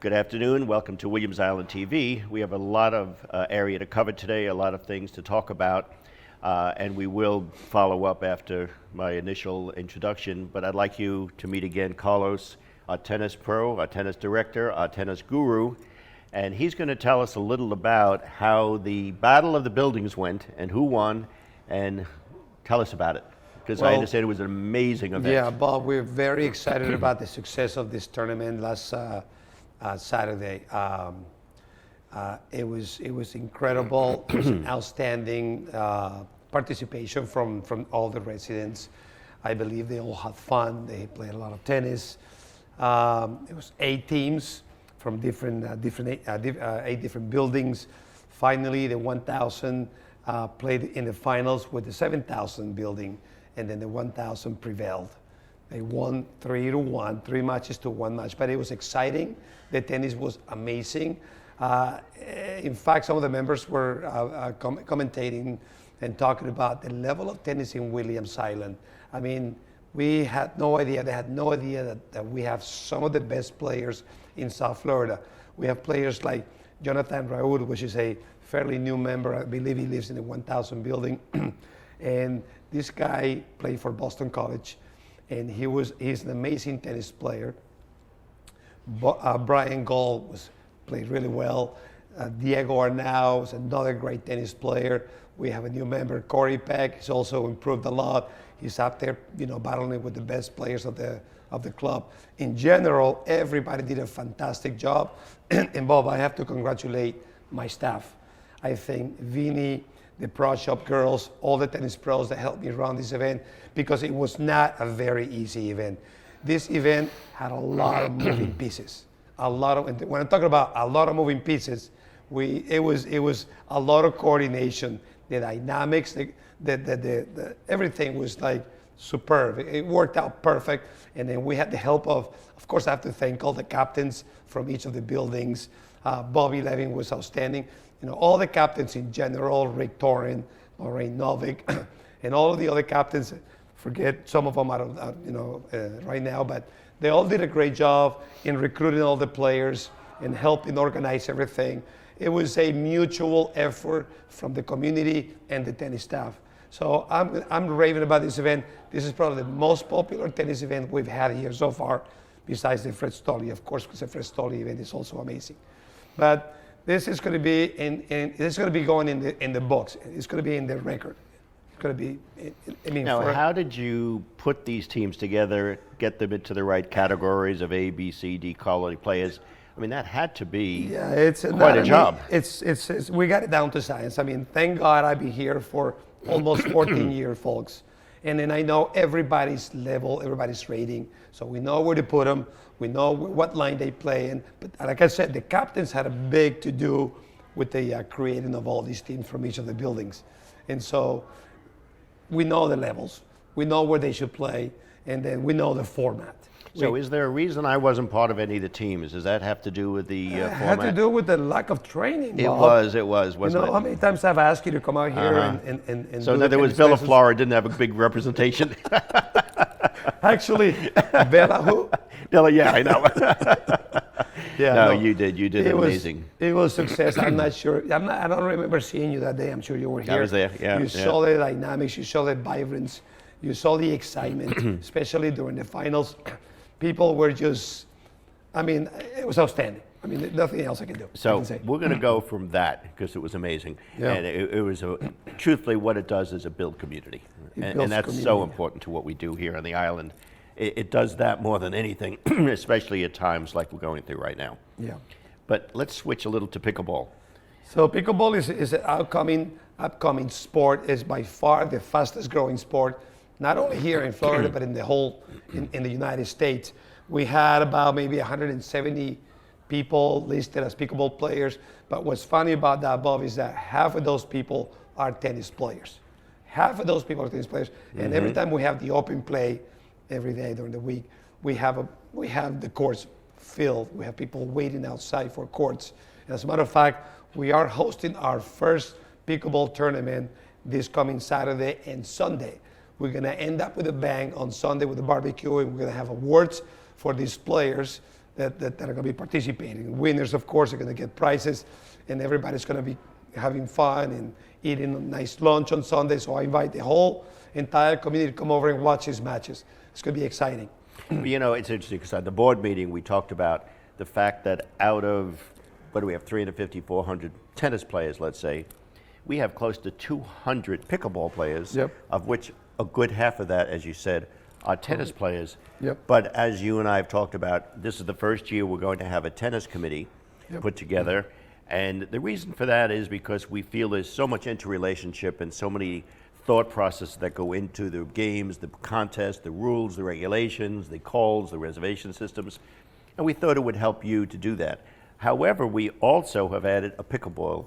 Good afternoon. Welcome to Williams Island TV. We have a lot of area to cover today, a lot of things to talk about, and we will follow up after my initial introduction. But I'd like you to meet again Carlos, our tennis pro, our tennis director, our tennis guru, and he's going to tell us a little about how the Battle of the Buildings went and who won, and tell us about it. Because I understand it was an amazing event. Yeah, Bob, we're very excited about the success of this tournament last Saturday. It was incredible. It was an outstanding participation from all the residents. I believe they all had fun. They played a lot of tennis. It was 8 teams from eight different buildings. Finally, the 1,000 played in the finals with the 7,000 building, and then the 1,000 prevailed. They won 3-1, 3 matches to 1 match, but it was exciting. The tennis was amazing. In fact, some of the members were commentating and talking about the level of tennis in Williams Island. I mean, we had no idea, they had no idea that we have some of the best players in South Florida. We have players like Jonathan Raoud, which is a fairly new member. I believe he lives in the 1,000 building. And this guy played for Boston College, and he's an amazing tennis player. Brian Gold played really well. Diego Arnau is another great tennis player. We have a new member, Corey Peck. He's also improved a lot. He's up there, battling with the best players of the club. In general, everybody did a fantastic job. And Bob, I have to congratulate my staff. I think Vinny, the Pro Shop girls, all the tennis pros that helped me run this event, because it was not a very easy event. This event had a lot of moving pieces. When I'm talking about a lot of moving pieces, it was a lot of coordination. The dynamics, everything was like superb. It worked out perfect. And then we had the help of course, I have to thank all the captains from each of the buildings. Bobby Levin was outstanding. All the captains in general, Rick Torrin, Lorraine Novick, and all of the other captains, forget some of them right now, but they all did a great job in recruiting all the players and helping organize everything. It was a mutual effort from the community and the tennis staff. So I'm raving about this event. This is probably the most popular tennis event we've had here so far, besides the Fred Stolle, of course, because the Fred Stolle event is also amazing. But this is going to be going in the books. It's going to be in the record. It's going to be. Now, how did you put these teams together, get them into the right categories of A, B, C, D quality players? I mean, that had to be quite a job. We got it down to science. I mean, thank God I've been here for almost 14 years, folks. And then I know everybody's level, everybody's rating. So we know where to put them. We know what line they play in. But like I said, the captains had a big to do with the creating of all these teams from each of the buildings. And so we know the levels. We know where they should play. And then we know the format. So is there a reason I wasn't part of any of the teams? Does that have to do with the format? It had to do with the lack of training, Bob. It was, wasn't it? How many times I've asked you to come out here and so there was Bella Flora, didn't have a big representation. Actually, Bella who? Bella, yeah, I know. Yeah, no, you did amazing. It was success. I'm not sure. I don't remember seeing you that day. I'm sure you were here. I was there, yeah. You saw the dynamics. You saw the vibrance. You saw the excitement, especially during the finals. People were just, it was outstanding. Nothing else I can do. So we're going to go from that, because it was amazing. Yeah. And it was, truthfully, what it does is it builds community. And that's so important to what we do here on the island. It does that more than anything, especially at times like we're going through right now. Yeah. But let's switch a little to pickleball. So pickleball is an upcoming sport. Is by far the fastest growing sport, not only here in Florida, but in the whole, in the United States. We had about maybe 170 people listed as pickleball players. But what's funny about that, Bob, is that half of those people are tennis players. Half of those people are tennis players. And every time we have the open play, every day during the week, we have the courts filled. We have people waiting outside for courts. And as a matter of fact, we are hosting our first pickleball tournament this coming Saturday and Sunday. We're going to end up with a bang on Sunday with a barbecue, and we're going to have awards for these players that are going to be participating. Winners, of course, are going to get prizes, and everybody's going to be having fun and eating a nice lunch on Sunday. So I invite the whole entire community to come over and watch these matches. It's going to be exciting. You know, it's interesting because at the board meeting, we talked about the fact that out of, what do we have, 350, 400 tennis players, let's say, we have close to 200 pickleball players, Yep. of which a good half of that, as you said, are tennis players. Yep. But as you and I have talked about, this is the first year we're going to have a tennis committee put together. And the reason for that is because we feel there's so much interrelationship and so many thought processes that go into the games, the contests, the rules, the regulations, the calls, the reservation systems. And we thought it would help you to do that. However, we also have added a pickleball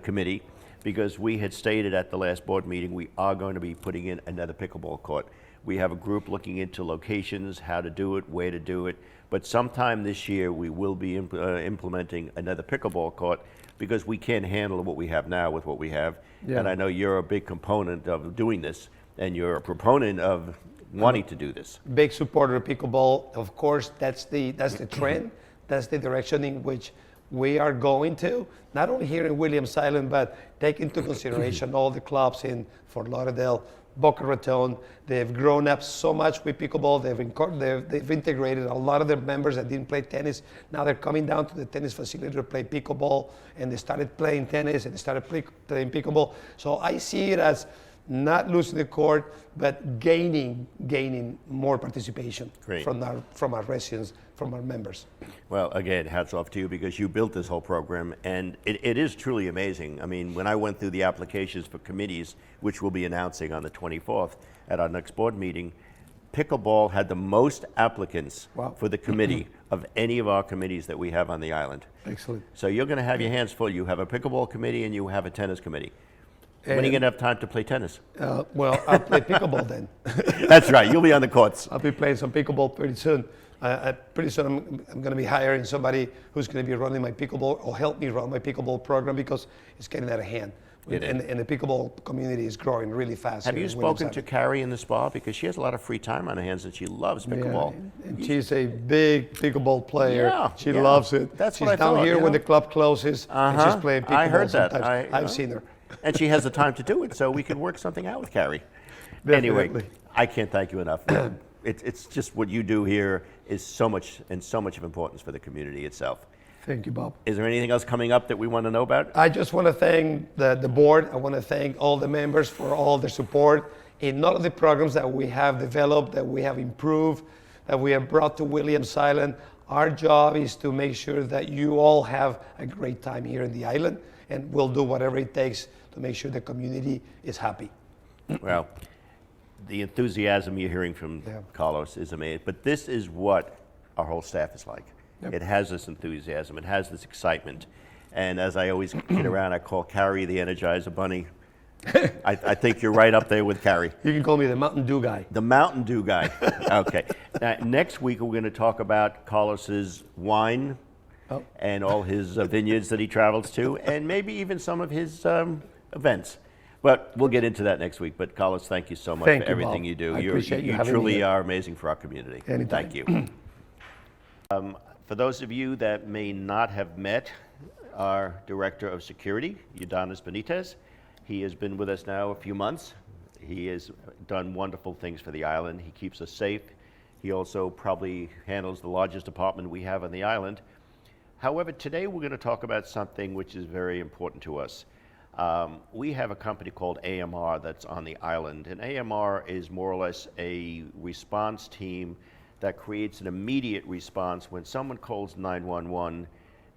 committee because we had stated at the last board meeting we are going to be putting in another pickleball court. We have a group looking into locations, how to do it, where to do it. But sometime this year we will be implementing another pickleball court because we can't handle what we have now with what we have. Yeah. And I know you're a big component of doing this, and you're a proponent of wanting to do this. Big supporter of pickleball. Of course, that's the trend. That's the direction in which we are going to, not only here in Williams Island, but take into consideration all the clubs in Fort Lauderdale, Boca Raton. They've grown up so much with pickleball. They've integrated a lot of their members that didn't play tennis. Now they're coming down to the tennis facility to play pickleball, and they started playing tennis and they started playing pickleball. So I see it as not losing the court, but gaining more participation from our residents, from our members. Well, again, hats off to you because you built this whole program, and it is truly amazing. I mean, when I went through the applications for committees, which we'll be announcing on the 24th at our next board meeting, pickleball had the most applicants for the committee of any of our committees that we have on the island. Excellent. So you're going to have your hands full. You have a pickleball committee and you have a tennis committee. When are you going to have time to play tennis? Well, I'll play pickleball then. That's right. You'll be on the courts. I'll be playing some pickleball pretty soon. Pretty soon I'm going to be hiring somebody who's going to be running my pickleball or help me run my pickleball program because it's getting out of hand. And the pickleball community is growing really fast. Have you spoken to Carrie in the spa? Because she has a lot of free time on her hands and she loves pickleball. Yeah, and she's a big pickleball player. Yeah, she loves it. That's she's what I down thought, here when the club closes and she's playing pickleball. I heard that. Sometimes. I've seen her. And she has the time to do it, so we can work something out with Carrie. Definitely. Anyway, I can't thank you enough. It's just what you do here is so much of importance for the community itself. Thank you, Bob. Is there anything else coming up that we want to know about? I just want to thank the board. I want to thank all the members for all their support in all of the programs that we have developed, that we have improved, that we have brought to Williams Island. Our job is to make sure that you all have a great time here in the island, and we'll do whatever it takes to make sure the community is happy. Well, the enthusiasm you're hearing from Carlos is amazing, but this is what our whole staff is like. Yep. It has this enthusiasm, it has this excitement, and as I always kid around, I call Carrie the Energizer Bunny. I think you're right up there with Carrie. You can call me the Mountain Dew guy. The Mountain Dew guy. Okay. Now, next week we're going to talk about Carlos's wine and all his vineyards that he travels to, and maybe even some of his events. But we'll get into that next week. But Carlos, thank you so much for everything you do. I appreciate you having truly me. are amazing for our community. Anytime. Thank you. For those of you that may not have met our Director of Security, Udonis Benitez, he has been with us now a few months. He has done wonderful things for the island. He keeps us safe. He also probably handles the largest department we have on the island. However, today we're going to talk about something which is very important to us. We have a company called AMR that's on the island, and AMR is more or less a response team that creates an immediate response when someone calls 911.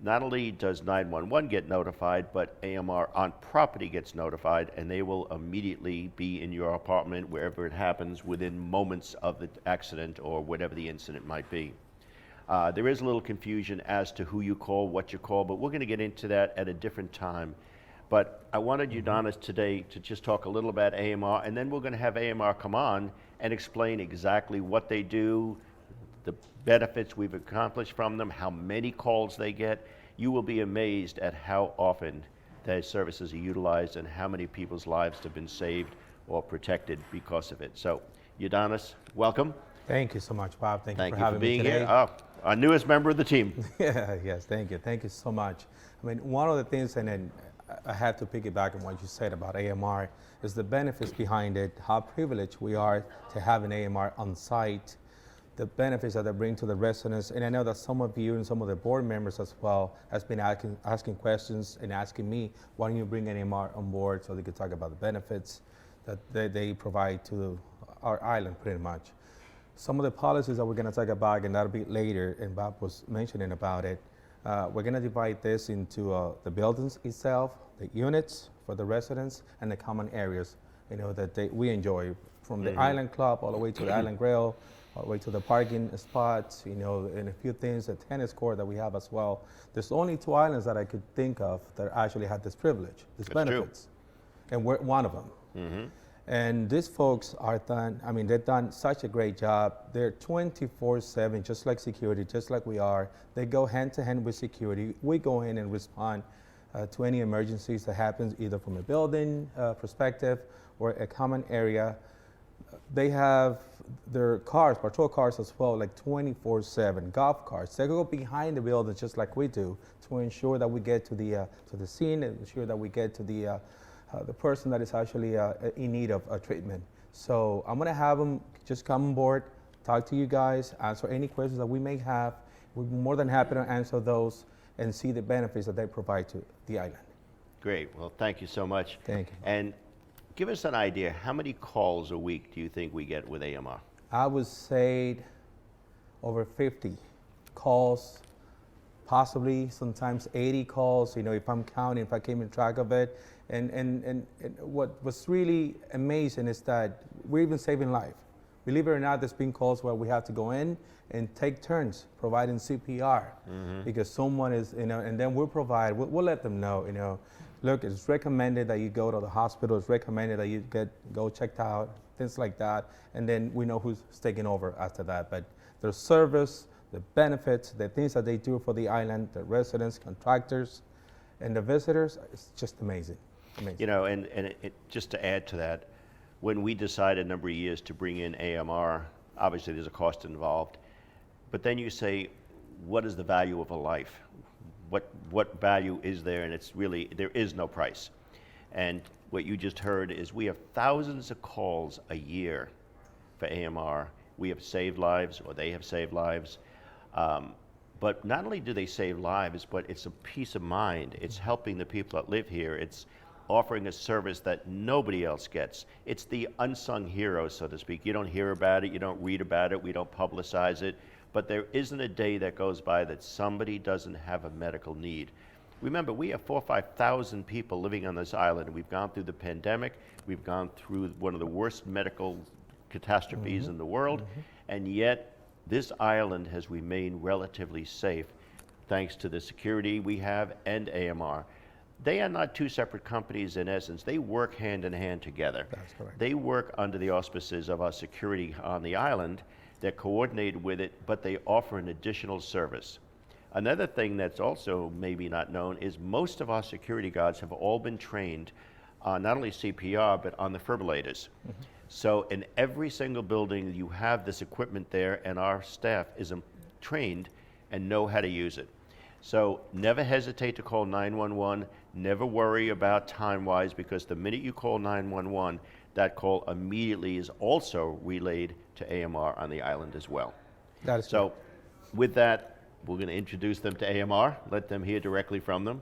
Not only does 911 get notified, but AMR on property gets notified, and they will immediately be in your apartment, wherever it happens, within moments of the accident or whatever the incident might be. There is a little confusion as to who you call, what you call, but we're going to get into that at a different time. But I wanted Udonis today to just talk a little about AMR, and then we're going to have AMR come on and explain exactly what they do, the benefits we've accomplished from them, how many calls they get. You will be amazed at how often their services are utilized and how many people's lives have been saved or protected because of it. So, Udonis, welcome. Thank you so much, Bob. Thank you for Thank you for having me being today. here. Oh, our newest member of the team. Yeah, yes, thank you. Thank you so much. I mean, one of the things, and then I have to piggyback on what you said about AMR, is the benefits behind it, how privileged we are to have an AMR on site, the benefits that they bring to the residents. And I know that some of you and some of the board members as well has been asking questions and asking me, why don't you bring an AMR on board so they could talk about the benefits that they provide to our island pretty much. Some of the policies that we're going to talk about, and that'll be later, and Bob was mentioning about it, we're going to divide this into the buildings itself, the units for the residents, and the common areas, that we enjoy, from the Island Club all the way to the Island Grill, all the way to the parking spots, and a few things, the tennis court that we have as well. There's only 2 islands that I could think of that actually had this privilege, this benefits, and we're one of them. And these folks they've done such a great job. They're 24/7, just like security, just like we are. They go hand to hand with security. We go in and respond to any emergencies that happens, either from a building perspective or a common area. They have their cars, patrol cars as well, like 24/7, golf carts. They go behind the buildings just like we do to ensure that we get to the scene and ensure that we get to the person that is actually in need of treatment. So I'm gonna have them just come on board, talk to you guys, answer any questions that we may have. We're more than happy to answer those and see the benefits that they provide to the island. Great. Well, thank you so much. Thank you. And give us an idea, how many calls a week do you think we get with AMR? I would say over 50 calls, possibly sometimes 80 calls, if I'm counting, if I keep in track of it. And what was really amazing is that we're even saving life. Believe it or not, there's been calls where we have to go in and take turns providing CPR because someone is, and then we'll let them know, look, it's recommended that you go to the hospital, it's recommended that you go checked out, things like that, and then we know who's taking over after that. But their service, the benefits, the things that they do for the island, the residents, contractors, and the visitors, it's just amazing. Amazing. And just to add to that, when we decided a number of years to bring in AMR, obviously there's a cost involved, but then you say, what is the value of a life? What value is there? And it's really, there is no price. And what you just heard is we have thousands of calls a year for AMR. We have saved lives, or they have saved lives. But not only do they save lives, but it's a peace of mind. It's helping the people that live here. It's offering a service that nobody else gets. It's the unsung hero, so to speak. You don't hear about it, you don't read about it, we don't publicize it, but there isn't a day that goes by that somebody doesn't have a medical need. Remember, we have 4,000 or 5,000 people living on this island. We've gone through the pandemic, we've gone through one of the worst medical catastrophes in the world, and yet this island has remained relatively safe thanks to the security we have and AMR. They are not 2 separate companies in essence. They work hand in hand together. That's correct. They work under the auspices of our security on the island. They're coordinated with it, but they offer an additional service. Another thing that's also maybe not known is most of our security guards have all been trained on not only CPR, but on the defibrillators. So in every single building, you have this equipment there, and our staff is trained and know how to use it. So never hesitate to call 911. Never worry about time-wise, because the minute you call 911, that call immediately is also relayed to AMR on the island as well. That is so. With that, we're going to introduce them to AMR. Let them hear directly from them.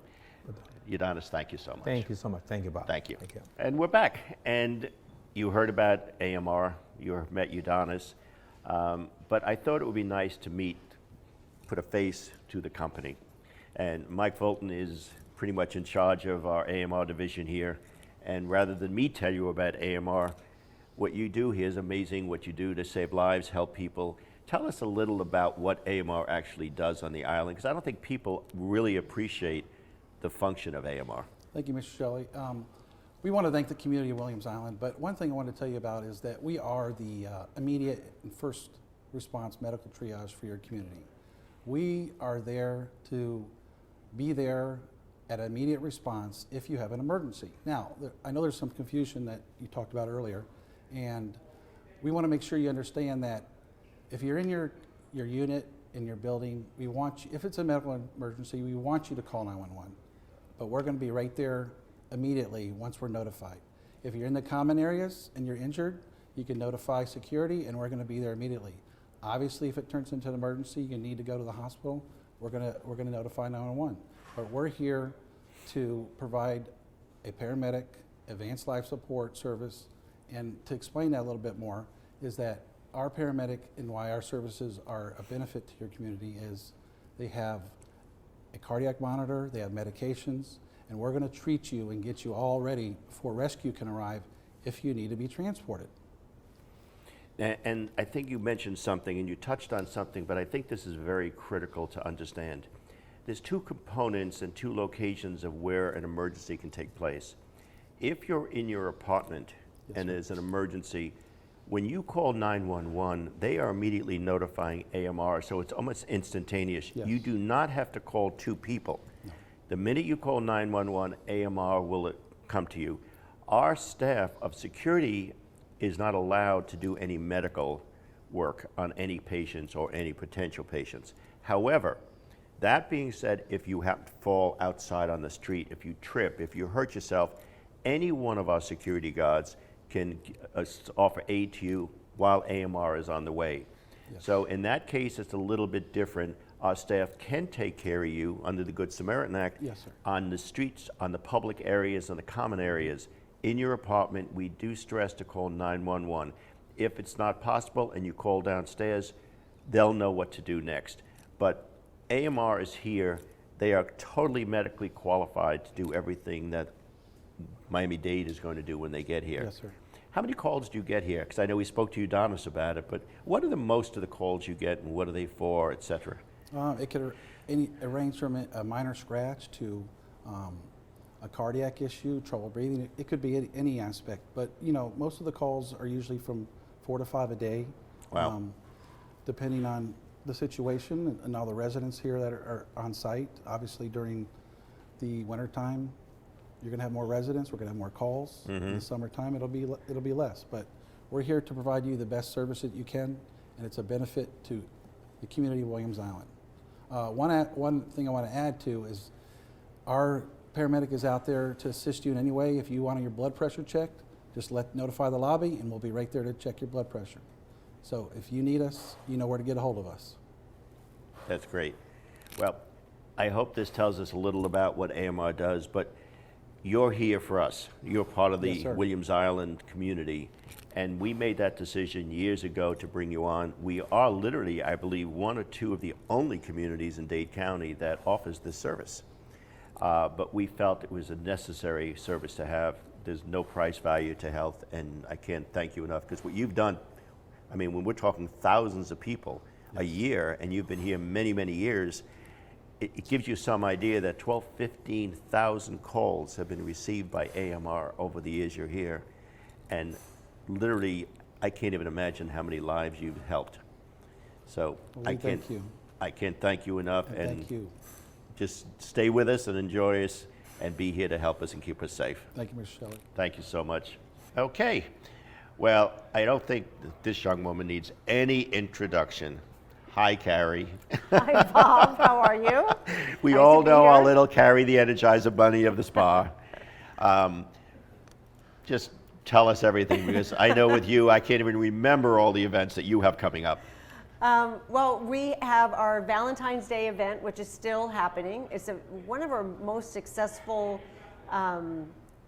Udonis, thank you so much. Thank you so much. Thank you, Bob. Thank you. Thank you. And we're back. And you heard about AMR. You met Udonis. But I thought it would be nice to put a face to the company. And Mike Fulton is pretty much in charge of our AMR division here. And rather than me tell you about AMR, what you do here is amazing, what you do to save lives, help people. Tell us a little about what AMR actually does on the island, because I don't think people really appreciate the function of AMR. Thank you, Mr. Shelley. We want to thank the community of Williams Island, but one thing I want to tell you about is that we are the immediate and first response medical triage for your community. We are there to be there at immediate response if you have an emergency. Now, I know there's some confusion that you talked about earlier, and we want to make sure you understand that if you're in your unit in your building, we want you, if it's a medical emergency, we want you to call 911. But we're going to be right there immediately once we're notified. If you're in the common areas and you're injured, you can notify security and we're going to be there immediately. Obviously, if it turns into an emergency, you need to go to the hospital, we're going to notify 911. But we're here to provide a paramedic, advanced life support service, and to explain that a little bit more is that our paramedic and why our services are a benefit to your community is they have a cardiac monitor, they have medications, and we're going to treat you and get you all ready before rescue can arrive if you need to be transported. And I think you mentioned something, and you touched on something, but I think this is very critical to understand. There's two components and two locations of where an emergency can take place. If you're in your apartment and there's an emergency, when you call 911, they are immediately notifying AMR, so it's almost instantaneous. Yes. You do not have to call two people. No. The minute you call 911, AMR will come to you. Our staff of security is not allowed to do any medical work on any patients or any potential patients. However, that being said, if you happen to fall outside on the street, if you trip, if you hurt yourself, any one of our security guards can offer aid to you while AMR is on the way. Yes. So in that case, it's a little bit different. Our staff can take care of you under the Good Samaritan Act. Yes, sir. On the streets, on the public areas, on the common areas. In your apartment, we do stress to call 911. If it's not possible and you call downstairs, they'll know what to do next. But AMR is here. They are totally medically qualified to do everything that Miami-Dade is going to do when they get here. Yes, sir. How many calls do you get here? Because I know we spoke to you, Donna, about it, but what are the most of the calls you get and what are they for, et cetera? It could range from a minor scratch to a cardiac issue, trouble breathing. It could be any aspect, but you know, most of the calls are usually from 4 to 5 a day. Wow. Depending on the situation and all the residents here that are on site. Obviously during the winter time, you're going to have more residents. We're going to have more calls. Mm-hmm. In the summertime, it'll be less. But we're here to provide you the best service that you can, and it's a benefit to the community of Williams Island. One thing I want to add to is our paramedic is out there to assist you in any way. If you want your blood pressure checked, just notify the lobby, and we'll be right there to check your blood pressure. So if you need us, you know where to get a hold of us. That's great. Well, I hope this tells us a little about what AMR does, but you're here for us. You're part of the Yes, sir. Williams Island community, and we made that decision years ago to bring you on. We are literally, I believe, one or two of the only communities in Dade County that offers this service. But we felt it was a necessary service to have. There's no price value to health, and I can't thank you enough, because what you've done, I mean, when we're talking thousands of people a year, and you've been here many, many years, it gives you some idea that 15,000 calls have been received by AMR over the years you're here. And literally, I can't even imagine how many lives you've helped. So Thank you. I can't thank you enough. And Thank you. just stay with us and enjoy us and be here to help us and keep us safe. Thank you, Mr. Shelley. Thank you so much. Okay. Well, I don't think that this young woman needs any introduction. Hi, Carrie. Hi, Bob. How are you? We Nice all to be know our here. little Carrie, the Energizer Bunny of the spa. Just tell us everything, because I know with you, I can't even remember all the events that you have coming up. Well, we have our Valentine's Day event, which is still happening. It's one of our most successful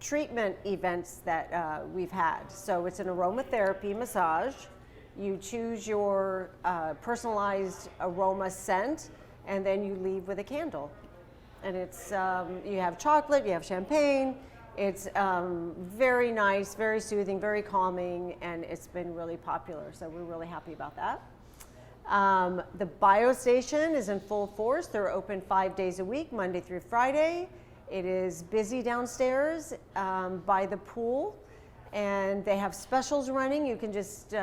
treatment events that we've had. So it's an aromatherapy massage. You choose your personalized aroma scent, and then you leave with a candle. And it's you have chocolate, you have champagne. It's very nice, very soothing, very calming, and it's been really popular. So we're really happy about that. The bio station is in full force. They're open 5 days a week, Monday through Friday. It is busy downstairs by the pool, and they have specials running. You can just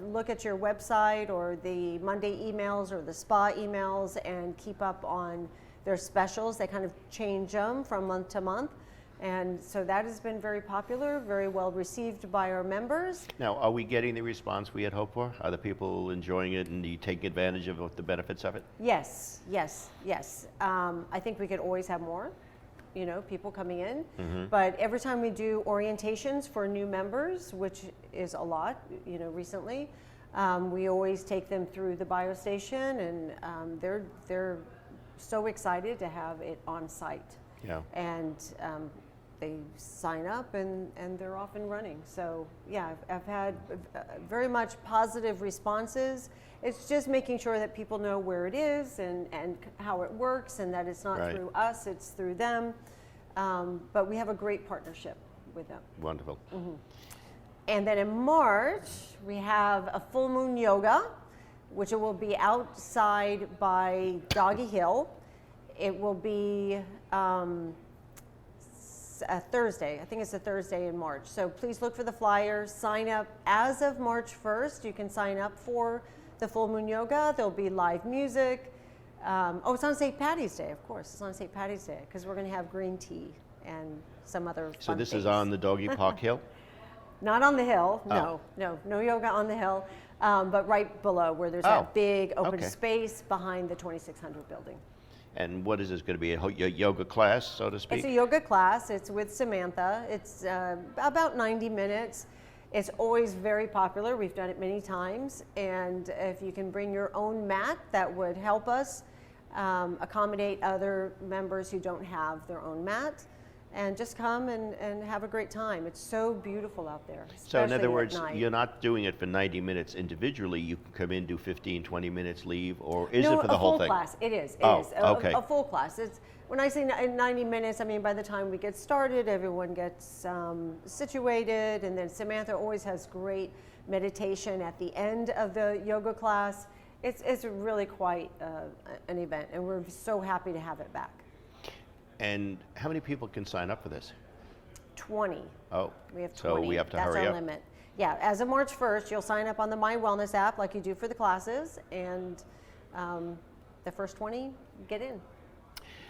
look at your website or the Monday emails or the spa emails and keep up on their specials. They kind of change them from month to month. And so that has been very popular, very well received by our members. Now, are we getting the response we had hoped for? Are the people enjoying it and you taking advantage of the benefits of it? Yes, yes, yes. I think we could always have more, you know, people coming in. But every time we do orientations for new members, which is a lot, you know, recently, we always take them through the biostation, and they're so excited to have it on site. Yeah. And they sign up and they're off and running. So yeah, I've had very much positive responses. It's just making sure that people know where it is and how it works, and that it's not Right. through us, it's through them. But we have a great partnership with them. Wonderful. And then in March, we have a full moon yoga, which it will be outside by Doggy Hill. It will be a Thursday. I think it's a Thursday in March. So please look for the flyer. Sign up as of March 1st. You can sign up for the full moon yoga. There'll be live music. Oh, it's on St. Patty's Day, of course. It's on St. Patty's Day because we're going to have green tea and some other So fun this things. is on the Doggy Park Hill? Not on the hill, Oh. no yoga on the hill, but right below where there's Oh, that big open okay. space behind the 2600 building. And what is this going to be, a yoga class, so to speak? It's a yoga class. It's with Samantha. It's about 90 minutes. It's always very popular. We've done it many times. And if you can bring your own mat, that would help us accommodate other members who don't have their own mat. And just come and have a great time. It's so beautiful out there. So in especially other at words, night. you're not doing it for 90 minutes individually. You can come in, do 15, 20 minutes, leave, or is No, it for the whole a full thing? class. It is. It Oh, is. okay. A full class. It's when I say 90 minutes, I mean by the time we get started, everyone gets situated, and then Samantha always has great meditation at the end of the yoga class. It's really quite an event, and we're so happy to have it back. And how many people can sign up for this? 20. Oh, We have 20. so we have to That's hurry our up. limit. Yeah, as of March 1st, you'll sign up on the My Wellness app like you do for the classes, and the first 20 get in.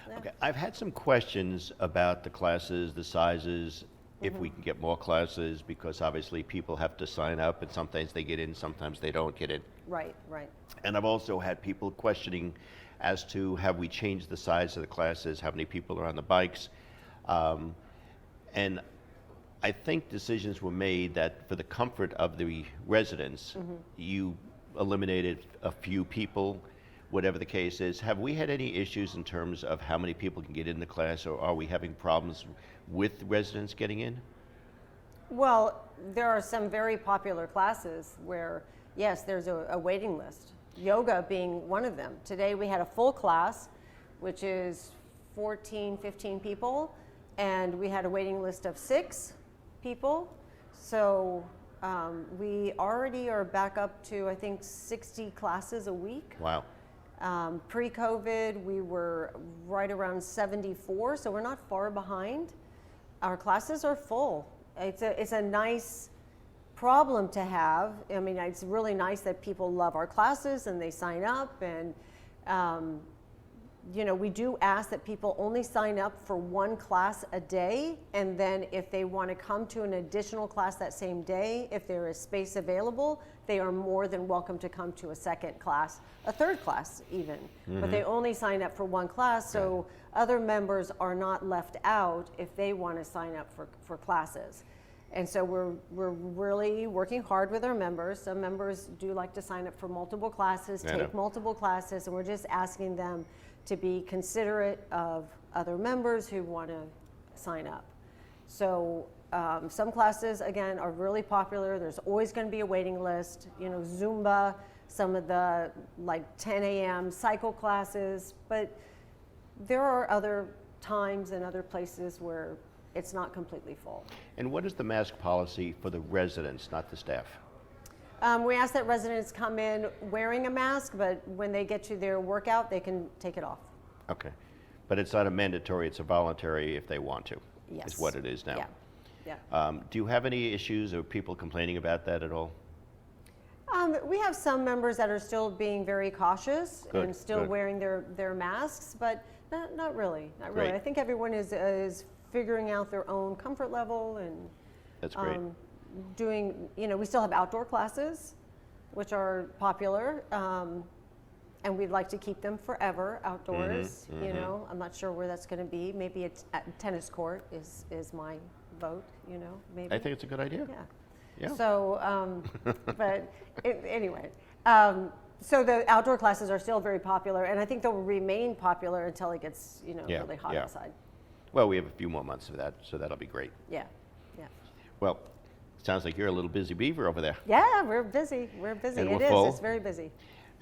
Yeah. Okay, I've had some questions about the classes, the sizes, if Mm-hmm. we can get more classes, because obviously people have to sign up, and sometimes they get in, sometimes they don't get in. Right, right. And I've also had people questioning as to have we changed the size of the classes, how many people are on the bikes. And I think decisions were made that for the comfort of the residents, you eliminated a few people, whatever the case is. Have we had any issues in terms of how many people can get in the class, or are we having problems with residents getting in? Well, there are some very popular classes where, yes, there's a waiting list. Yoga being one of them. Today we had a full class, which is 14, 15 people, and we had a waiting list of 6 people. So we already are back up to, I think, 60 classes a week. Wow. Pre-COVID, we were right around 74, so we're not far behind. Our classes are full. It's a nice problem to have. I mean, it's really nice that people love our classes and they sign up, and you know, we do ask that people only sign up for one class a day, and then if they want to come to an additional class that same day, if there is space available, they are more than welcome to come to a second class, a third class even. But they only sign up for one class, so other members are not left out if they want to sign up for classes. And so we're really working hard with our members. Some members do like to sign up for multiple classes, I know. take multiple classes, and we're just asking them to be considerate of other members who want to sign up. So some classes, again, are really popular. There's always going to be a waiting list. You know, Zumba, some of the like 10 a.m. cycle classes, but there are other times and other places where it's not completely full. And what is the mask policy for the residents, not the staff? We ask that residents come in wearing a mask, but when they get to their workout, they can take it off. Okay. But it's not a mandatory, it's a voluntary if they want to, Yes. is what it is now. Yeah, yeah. Do you have any issues or people complaining about that at all? We have some members that are still being very cautious Good, and still good. wearing their masks, but not really, not really. Great. I think everyone is figuring out their own comfort level and That's great. doing, we still have outdoor classes, which are popular, and we'd like to keep them forever outdoors. I'm not sure where that's going to be. Maybe it's at tennis court is my vote. Maybe. I think it's a good idea. Yeah. Yeah. So, anyway, so the outdoor classes are still very popular, and I think they'll remain popular until it gets, Yeah, really hot yeah. outside. Well, we have a few more months of that, so that'll be great. Yeah, yeah. Well, sounds like you're a little busy beaver over there. Yeah, we're busy. We're busy. And It we're is. full. It's very busy.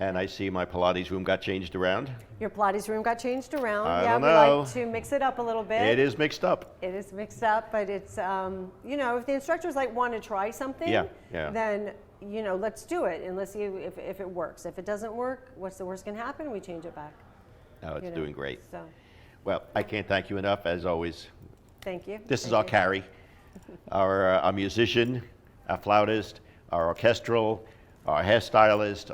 And I see my Pilates room got changed around. Your Pilates room got changed around. I Yeah, don't we know. like to mix it up a little bit. It is mixed up. It is mixed up, but it's, if the instructors want to try something, Yeah, yeah. then, let's do it and let's see if it works. If it doesn't work, what's the worst can happen? We change it back. No, it's doing great. So, Well, I can't thank you enough, as always. thank you. This is Thank our you. Carrie, our musician, our flautist, our orchestral, our hairstylist,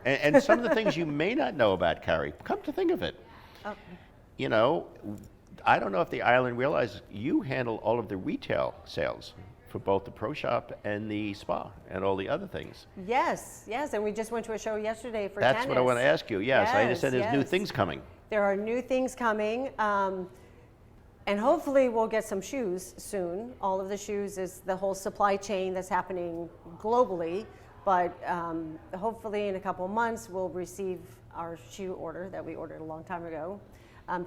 and some of the things you may not know about Carrie. Come to think of it, Oh, I don't know if the island realizes you handle all of the retail sales for both the pro shop and the spa and all the other things. yes, and we just went to a show yesterday for That's tennis. what I want to ask you. Yes, I understand there's new yes. things coming. There are new things coming, and hopefully we'll get some shoes soon. All of the shoes is the whole supply chain that's happening globally, but hopefully in a couple of months we'll receive our shoe order that we ordered a long time ago.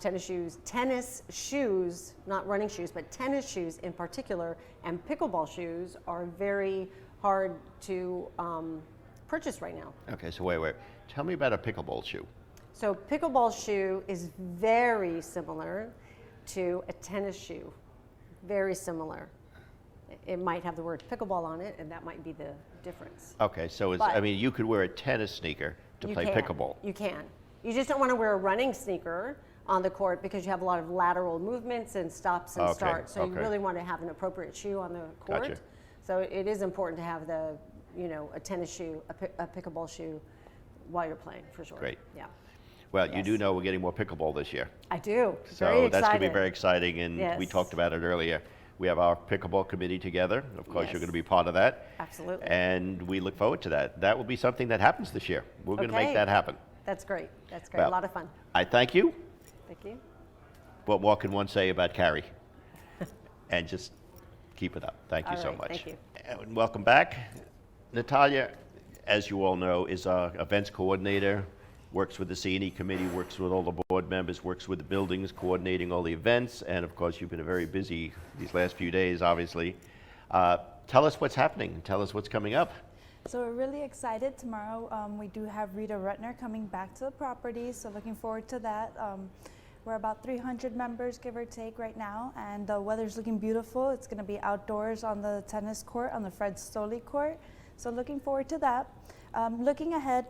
Tennis shoes, not running shoes, but tennis shoes in particular, and pickleball shoes are very hard to purchase right now. Okay, so wait. Tell me about a pickleball shoe. So pickleball shoe is very similar to a tennis shoe, very similar. It might have the word pickleball on it, and that might be the difference. Okay, so But- you could wear a tennis sneaker to You play can. pickleball. You can. You just don't want to wear a running sneaker on the court because you have a lot of lateral movements and stops and Okay, starts. So you okay. really want to have an appropriate shoe on the court. Gotcha. So it is important to have a tennis shoe, a pickleball shoe while you're playing, for sure. Great. Yeah. Well, you Yes. do know we're getting more pickleball this year. I do. So Very that's going to be excited. very exciting, and we Yes. talked about it earlier. We have our pickleball committee together. Of course, you're Yes. going to be part of that. Absolutely. And we look forward to that. That will be something that happens this year. We're going to make Okay. that happen. That's great. That's great. Well, A lot of fun. I thank you. Thank you. What more can one say about Carrie? And just keep it up. Thank you All so right, much. thank you. And welcome back. Natalia, as you all know, is our events coordinator, works with the C&E committee, works with all the board members, works with the buildings, coordinating all the events, and of course, you've been very busy these last few days, obviously. Tell us what's happening. Tell us what's coming up. So we're really excited. Tomorrow we do have Rita Rutner coming back to the property, so looking forward to that. We're about 300 members, give or take, right now, and the weather's looking beautiful. It's going to be outdoors on the tennis court, on the Fred Stoley court. So looking forward to that. Looking ahead,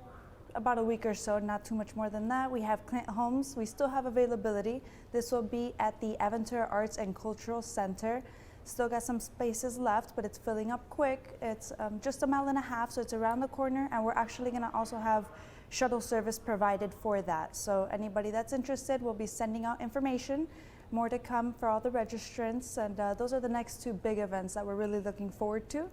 about a week or so, not too much more than that, we have Clint Homes. We still have availability. This will be at the Aventura Arts and Cultural Center. Still got some spaces left, but it's filling up quick. It's just a mile and a half, so it's around the corner, and we're actually going to also have shuttle service provided for that. So anybody that's interested, we'll be sending out information. More to come for all the registrants, and those are the next two big events that we're really looking forward to.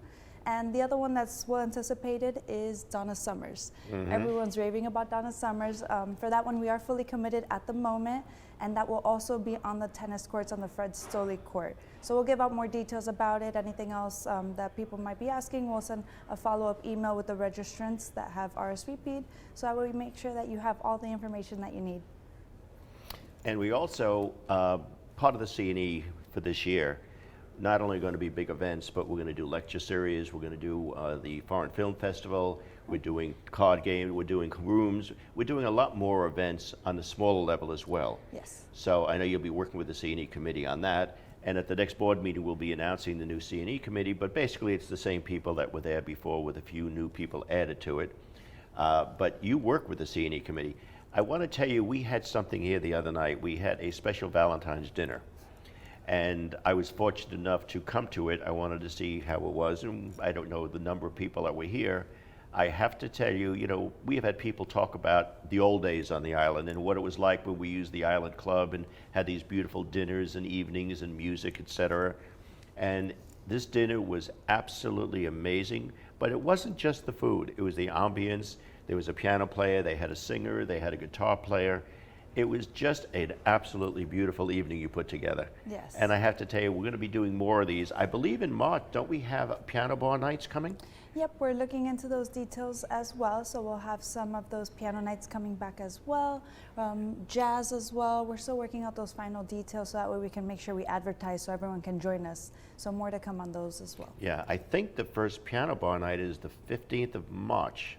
And the other one that's well anticipated is Donna Summers. Everyone's raving about Donna Summers. For that one, we are fully committed at the moment, and that will also be on the tennis courts on the Fred Stoley court. So we'll give out more details about it. Anything else that people might be asking, we'll send a follow-up email with the registrants that have RSVP'd, so that way we make sure that you have all the information that you need. And we also, part of the C&E for this year, not only going to be big events, but we're going to do lecture series, we're going to do the Foreign Film Festival, we're doing card games, we're doing rooms, we're doing a lot more events on the smaller level as well. Yes. So I know you'll be working with the C&E committee on that, and at the next board meeting we'll be announcing the new C&E committee, but basically it's the same people that were there before with a few new people added to it. But you work with the C&E committee. I want to tell you, we had something here the other night. We had a special Valentine's dinner. And I was fortunate enough to come to it. I wanted to see how it was, and I don't know the number of people that were here. I have to tell you, we have had people talk about the old days on the island and what it was like when we used the Island Club and had these beautiful dinners and evenings and music, etc. And this dinner was absolutely amazing, but it wasn't just the food. It was the ambience. There was a piano player, they had a singer, they had a guitar player. It was just an absolutely beautiful evening you put together. Yes. And I have to tell you, we're going to be doing more of these. I believe in March, don't we have piano bar nights coming? Yep, we're looking into those details as well. So we'll have some of those piano nights coming back as well, jazz as well. We're still working out those final details so that way we can make sure we advertise so everyone can join us. So more to come on those as well. Yeah, I think the first piano bar night is the 15th of March.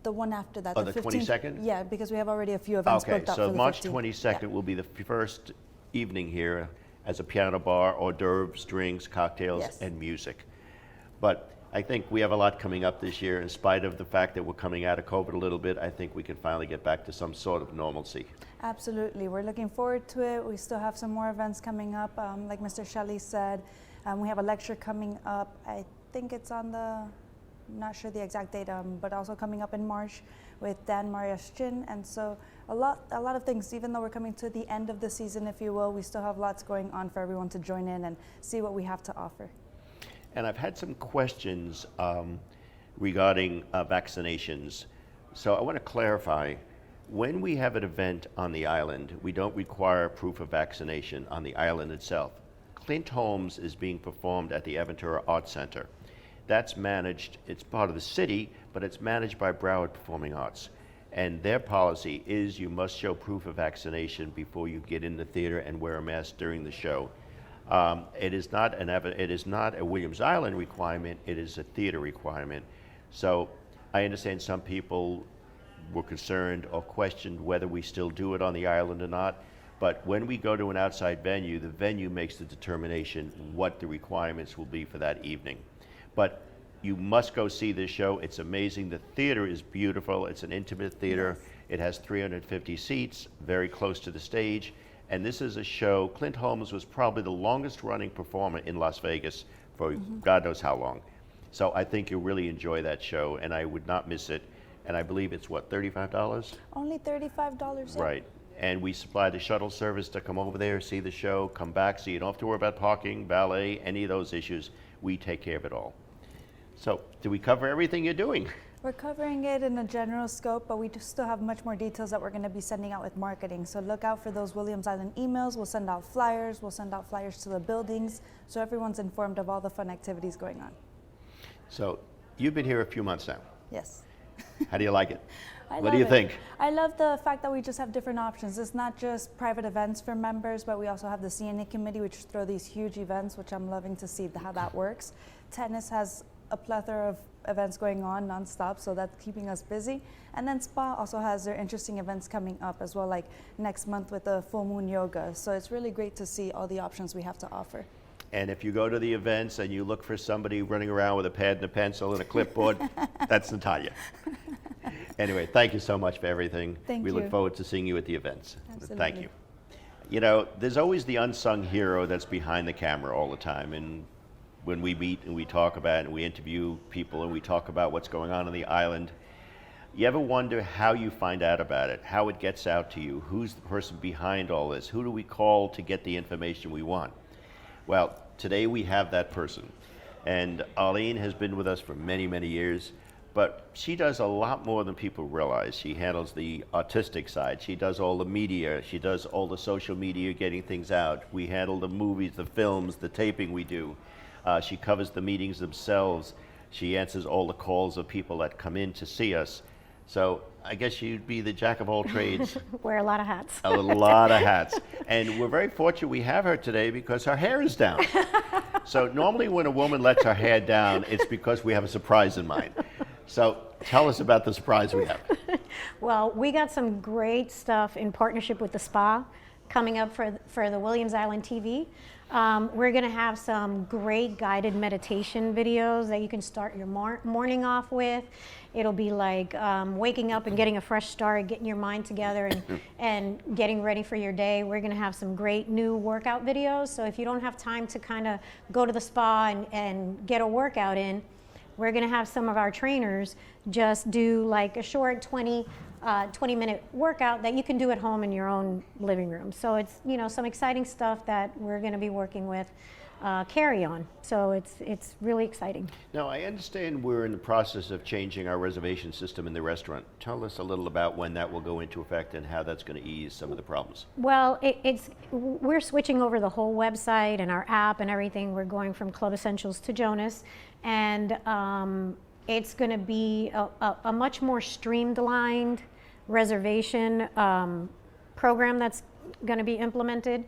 The one after that. Oh, the 15th 22nd? Yeah, because we have already a few events Okay, booked up so for the March 15th. 22nd Yeah. will be the first evening here as a piano bar, hors d'oeuvres, drinks, cocktails, Yes. and music. But I think we have a lot coming up this year. In spite of the fact that we're coming out of COVID a little bit, I think we can finally get back to some sort of normalcy. Absolutely. We're looking forward to it. We still have some more events coming up. Like Mr. Shelley said, we have a lecture coming up. I think it's on the, not sure the exact date, but also coming up in March with Dan Mariaschin. And so a lot of things, even though we're coming to the end of the season, if you will, we still have lots going on for everyone to join in and see what we have to offer. And I've had some questions regarding vaccinations. So I want to clarify, when we have an event on the island, we don't require proof of vaccination on the island itself. Clint Holmes is being performed at the Aventura Arts Center. That's managed, it's part of the city, but it's managed by Broward Performing Arts. And their policy is you must show proof of vaccination before you get in the theater and wear a mask during the show. It is not a Williams Island requirement, it is a theater requirement. So I understand some people were concerned or questioned whether we still do it on the island or not. But when we go to an outside venue, the venue makes the determination what the requirements will be for that evening. But you must go see this show. It's amazing. The theater is beautiful. It's an intimate theater. Yes. It has 350 seats, very close to the stage. And this is a show, Clint Holmes was probably the longest running performer in Las Vegas for God knows how long. So I think you'll really enjoy that show, and I would not miss it. And I believe it's what, $35? Only $35. Yeah. Right. And we supply the shuttle service to come over there, see the show, come back, so you don't have to worry about parking, valet, any of those issues. We take care of it all. So, do we cover everything you're doing? We're covering it in a general scope, but we do still have much more details that we're going to be sending out with marketing. So look out for those Williams Island emails. We'll send out flyers. We'll send out flyers to the buildings so everyone's informed of all the fun activities going on. So, you've been here a few months now. Yes. How do you like it? I What do you love it. think? I love the fact that we just have different options. It's not just private events for members, but we also have the CNA committee, which throw these huge events, which I'm loving to see how that works. Tennis has a plethora of events going on nonstop, so that's keeping us busy. And then spa also has their interesting events coming up as well, like next month with the full moon yoga. So it's really great to see all the options we have to offer. And if you go to the events and you look for somebody running around with a pad and a pencil and a clipboard, that's Natalia. Anyway, thank you so much for everything. Thank we you. look forward to seeing you at the events. Absolutely. Thank you. You know, there's always the unsung hero that's behind the camera all the time. And when we meet and we talk about it and we interview people and we talk about what's going on the island, you ever wonder how you find out about it, how it gets out to you, who's the person behind all this, who do we call to get the information we want? Well, today we have that person. And Arlene has been with us for many, many years, but she does a lot more than people realize. She handles the artistic side. She does all the media. She does all the social media, getting things out. We handle the movies, the films, the taping we do. She covers the meetings themselves. She answers all the calls of people that come in to see us. So I guess you'd be the jack of all trades. Wear a lot of hats. A lot of hats. And we're very fortunate we have her today because her hair is down. So normally when a woman lets her hair down, it's because we have a surprise in mind. So tell us about the surprise we have. Well, we got some great stuff in partnership with the spa coming up for the Williams Island TV. We're going to have some great guided meditation videos that you can start your morning off with. It'll be like waking up and getting a fresh start, getting your mind together and getting ready for your day. We're going to have some great new workout videos. So if you don't have time to kind of go to the spa and get a workout in, we're going to have some of our trainers just do like a short 20-minute workout that you can do at home in your own living room. So it's, you know, some exciting stuff that we're going to be working with Carrie on. So it's really exciting. Now, I understand we're in the process of changing our reservation system in the restaurant. Tell us a little about when that will go into effect and how that's going to ease some of the problems. Well, we're switching over the whole website and our app and everything. We're going from Club Essentials to Jonas, and it's going to be a much more streamlined reservation program that's going to be implemented.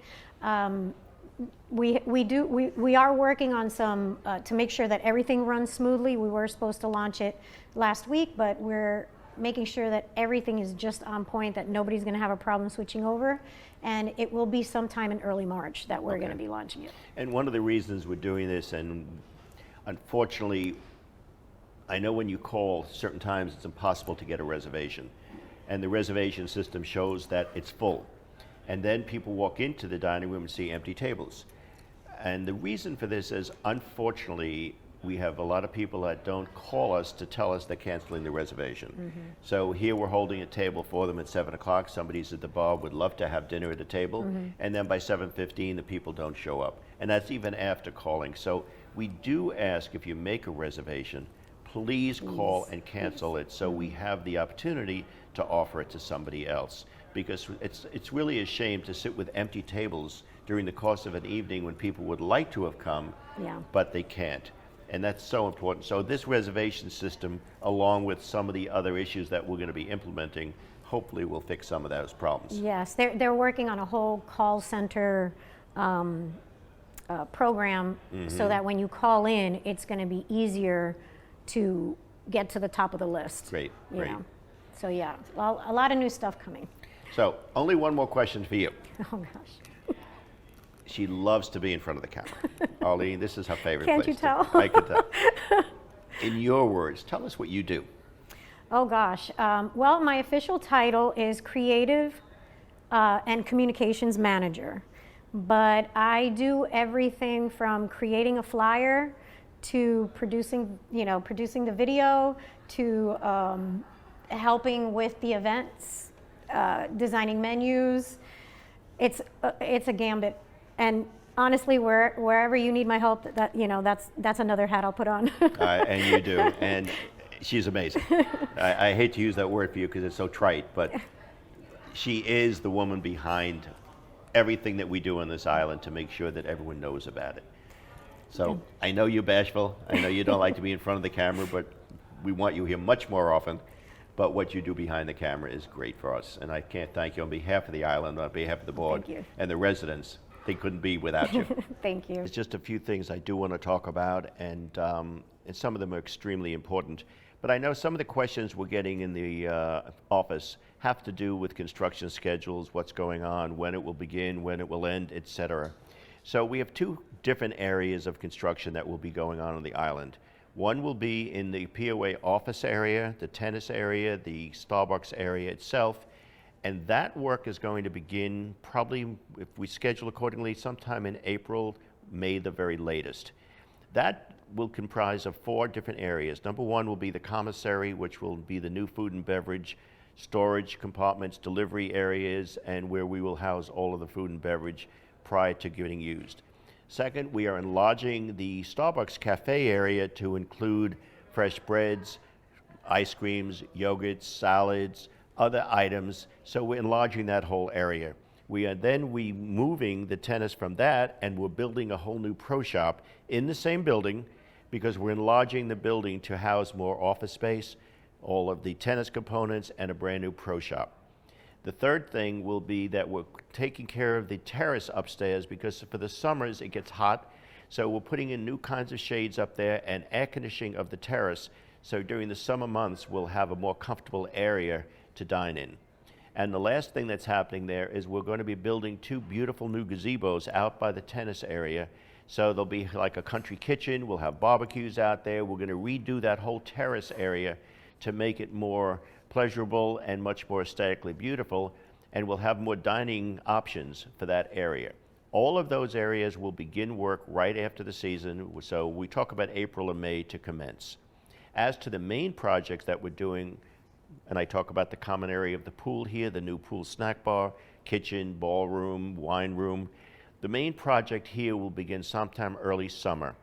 We are working on some to make sure that everything runs smoothly. We were supposed to launch it last week, but we're making sure that everything is just on point, that nobody's going to have a problem switching over, and it will be sometime in early March that we're going to be launching it. And one of the reasons we're doing this, and unfortunately, I know when you call certain times it's impossible to get a reservation, and the reservation system shows that it's full. And then people walk into the dining room and see empty tables. And the reason for this is, unfortunately, we have a lot of people that don't call us to tell us they're canceling the reservation. So here we're holding a table for them at 7 o'clock. Somebody's at the bar, would love to have dinner at a table. And then by 7:15, the people don't show up. And that's even after calling. So we do ask, if you make a reservation, please call and cancel it so we have the opportunity to offer it to somebody else. Because it's really a shame to sit with empty tables during the course of an evening when people would like to have come, but they can't. And that's so important. So this reservation system, along with some of the other issues that we're going to be implementing, hopefully will fix some of those problems. Yes, they're working on a whole call center program so that when you call in, it's going to be easier to get to the top of the list. Great, you great. know. So yeah, well, a lot of new stuff coming. So only one more question for you. Oh gosh. She loves to be in front of the camera. Arlene, this is her favorite Can't place. you tell? I can tell. In your words, tell us what you do. Oh gosh. Well, my official title is Creative and Communications Manager, but I do everything from creating a flyer to producing the video to helping with the events, designing menus. It's a gambit, and honestly, wherever you need my help, that's another hat I'll put on. And you do, and she's amazing. I hate to use that word for you because it's so trite, but she is the woman behind everything that we do on this island to make sure that everyone knows about it. So I know you're bashful. I know you don't like to be in front of the camera, but we want you here much more often. But what you do behind the camera is great for us. And I can't thank you on behalf of the island, on behalf of the board and the residents. They couldn't be without you. Thank you. There's just a few things I do want to talk about, and some of them are extremely important. But I know some of the questions we're getting in the office have to do with construction schedules, what's going on, when it will begin, when it will end, etc. So we have two different areas of construction that will be going on the island. One will be in the POA office area, the tennis area, the Starbucks area itself, and that work is going to begin probably, if we schedule accordingly, sometime in April, May the very latest. That will comprise of 4 different areas. Number 1 will be the commissary, which will be the new food and beverage, storage compartments, delivery areas, and where we will house all of the food and beverage prior to getting used. Second, we are enlarging the Starbucks cafe area to include fresh breads, ice creams, yogurts, salads, other items. So we're enlarging that whole area. We are then moving the tennis from that, and we're building a whole new pro shop in the same building because we're enlarging the building to house more office space, all of the tennis components, and a brand new pro shop. The third thing will be that we're taking care of the terrace upstairs because for the summers it gets hot. So we're putting in new kinds of shades up there and air conditioning of the terrace. So during the summer months, we'll have a more comfortable area to dine in. And the last thing that's happening there is we're going to be building 2 beautiful new gazebos out by the tennis area. So there'll be like a country kitchen. We'll have barbecues out there. We're going to redo that whole terrace area to make it more pleasurable and much more aesthetically beautiful, and we'll have more dining options for that area. All of those areas will begin work right after the season, so we talk about April and May to commence. As to the main projects that we're doing, and I talk about the common area of the pool here, the new pool snack bar, kitchen, ballroom, wine room. The main project here will begin sometime early summer.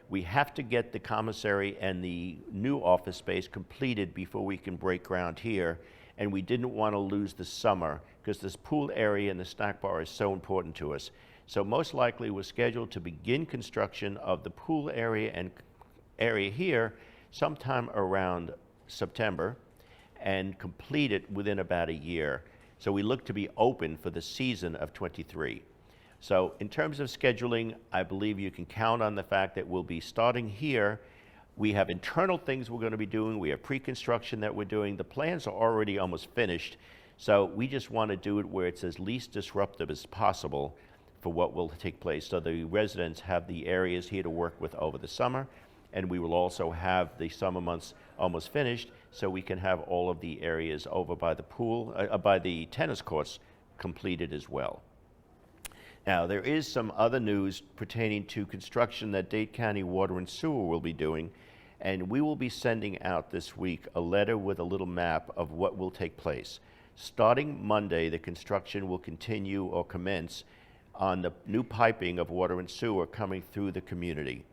We have to get the commissary and the new office space completed before we can break ground here, and we didn't want to lose the summer because this pool area and the snack bar is so important to us. So most likely we're scheduled to begin construction of the pool area and area here sometime around September and complete it within about a year. So we look to be open for the season of 23. So in terms of scheduling, I believe you can count on the fact that we'll be starting here. We have internal things we're going to be doing. We have pre-construction that we're doing. The plans are already almost finished. So we just want to do it where it's as least disruptive as possible for what will take place. So the residents have the areas here to work with over the summer, and we will also have the summer months almost finished so we can have all of the areas over by the pool, by the tennis courts completed as well. Now, there is some other news pertaining to construction that Dade County Water and Sewer will be doing, and we will be sending out this week a letter with a little map of what will take place. Starting Monday, the construction will continue or commence on the new piping of water and sewer coming through the community.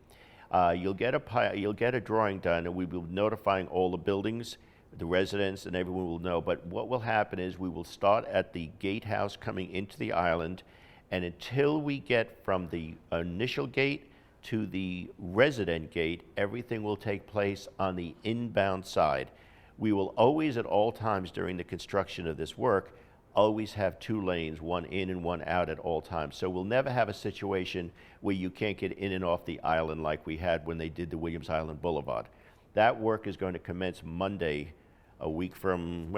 You'll get a drawing done, and we will be notifying all the buildings, the residents, and everyone will know. But what will happen is we will start at the gatehouse coming into the island, and until we get from the initial gate to the resident gate, everything will take place on the inbound side. We will always, at all times during the construction of this work, always have 2 lanes, one in and one out at all times. So we'll never have a situation where you can't get in and off the island like we had when they did the Williams Island Boulevard. That work is going to commence Monday, a week from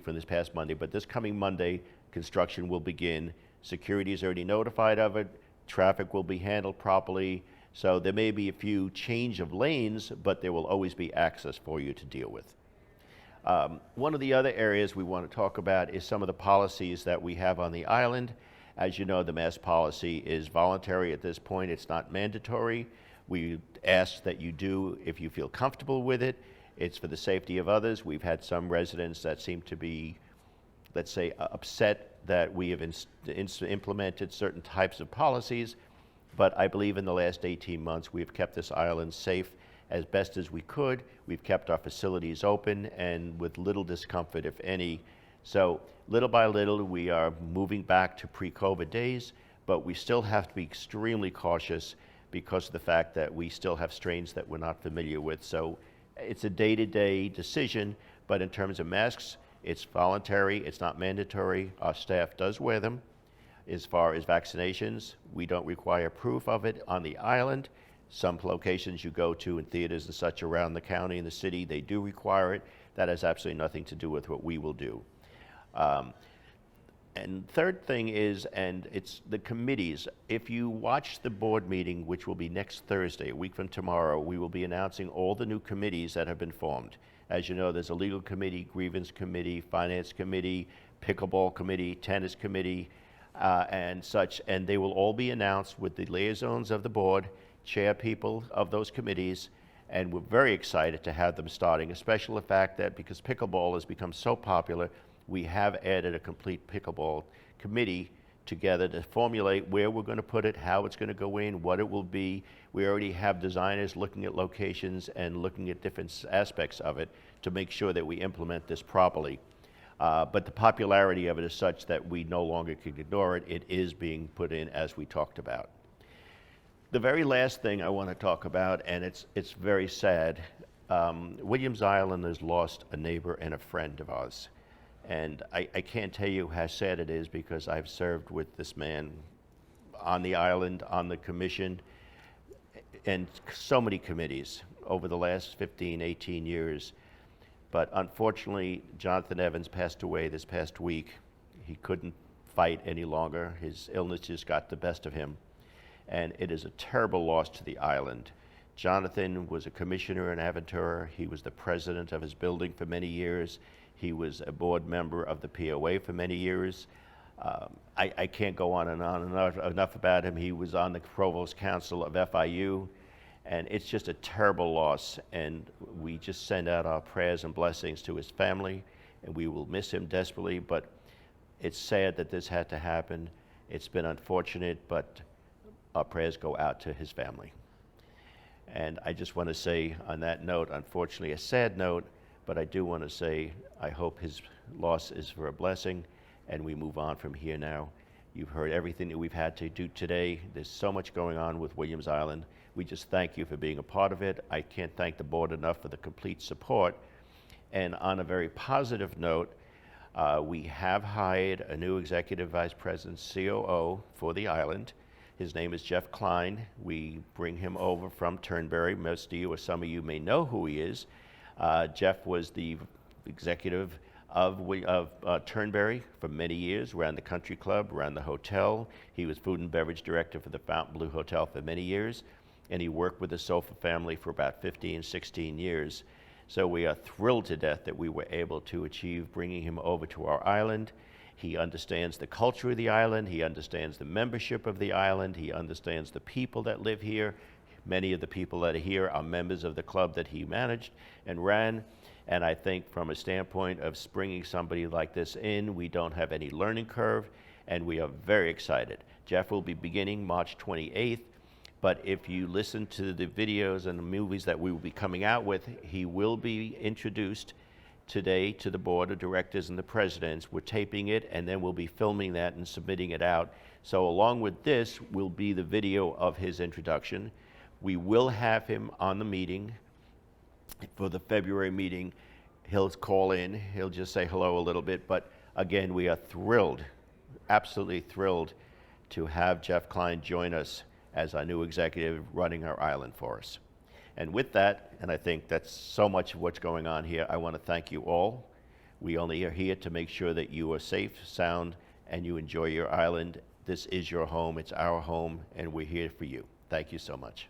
this past Monday, but this coming Monday, construction will begin. Security is already notified of it. Traffic will be handled properly. So there may be a few change of lanes, but there will always be access for you to deal with. One of the other areas we want to talk about is some of the policies that we have on the island. As you know, the mask policy is voluntary at this point. It's not mandatory. We ask that you do if you feel comfortable with it. It's for the safety of others. We've had some residents that seem to be, let's say, upset that we have implemented certain types of policies, but I believe in the last 18 months we've kept this island safe as best as we could. We've kept our facilities open and with little discomfort, if any. So little by little, we are moving back to pre-COVID days, but we still have to be extremely cautious because of the fact that we still have strains that we're not familiar with. So it's a day-to-day decision, but in terms of masks, it's voluntary, it's not mandatory. Our staff does wear them. As far as vaccinations, we don't require proof of it on the island. Some locations you go to in theaters and such around the county and the city, they do require it. That has absolutely nothing to do with what we will do. And third thing is, and it's the committees. If you watch the board meeting, which will be next Thursday, a week from tomorrow, we will be announcing all the new committees that have been formed. As you know, there's a legal committee, grievance committee, finance committee, pickleball committee, tennis committee, and such, and they will all be announced with the liaisons of the board, chair people of those committees, and we're very excited to have them starting, especially the fact that because pickleball has become so popular, we have added a complete pickleball committee together to formulate where we're going to put it, how it's going to go in, what it will be. We already have designers looking at locations and looking at different aspects of it to make sure that we implement this properly. But the popularity of it is such that we no longer can ignore it. It is being put in as we talked about. The very last thing I want to talk about, and it's very sad, Williams Island has lost a neighbor and a friend of ours. And I can't tell you how sad it is because I've served with this man on the island, on the commission, and so many committees over the last 15, 18 years. But unfortunately, Jonathan Evans passed away this past week. He couldn't fight any longer. His illness just got the best of him. And it is a terrible loss to the island. Jonathan was a commissioner in Aventura. He was the president of his building for many years. He was a board member of the POA for many years. I can't go on and on enough about him. He was on the Provost Council of FIU, And it's just a terrible loss, and we just send out our prayers and blessings to his family, and we will miss him desperately, but it's sad that this had to happen. It's been unfortunate, but our prayers go out to his family. And I just want to say on that note, unfortunately a sad note, but I do want to say I hope his loss is for a blessing, and we move on from here now. You've heard everything that we've had to do today. There's so much going on with Williams Island. We just thank you for being a part of it. I can't thank the board enough for the complete support. And on a very positive note, we have hired a new executive vice president, COO, for the island. His name is Jeff Klein. We bring him over from Turnberry. Most of you or some of you may know who he is. Jeff was the executive of Turnberry for many years, ran the country club, ran the hotel. He was food and beverage director for the Fontainebleau Hotel for many years, and he worked with the Sofa family for about 15, 16 years. So we are thrilled to death that we were able to achieve bringing him over to our island. He understands the culture of the island. He understands the membership of the island. He understands the people that live here. Many of the people that are here are members of the club that he managed and ran. And I think from a standpoint of bringing somebody like this in, we don't have any learning curve, and we are very excited. Jeff will be beginning March 28th, but if you listen to the videos and the movies that we will be coming out with, he will be introduced today to the board of directors and the presidents. We're taping it, and then we'll be filming that and submitting it out. So along with this will be the video of his introduction. We will have him on the meeting for the February meeting. He'll call in, he'll just say hello a little bit, but again, we are thrilled, absolutely thrilled to have Jeff Klein join us as our new executive running our island for us. And with that, and I think that's so much of what's going on here, I want to thank you all. We only are here to make sure that you are safe, sound, and you enjoy your island. This is your home, it's our home, and we're here for you. Thank you so much.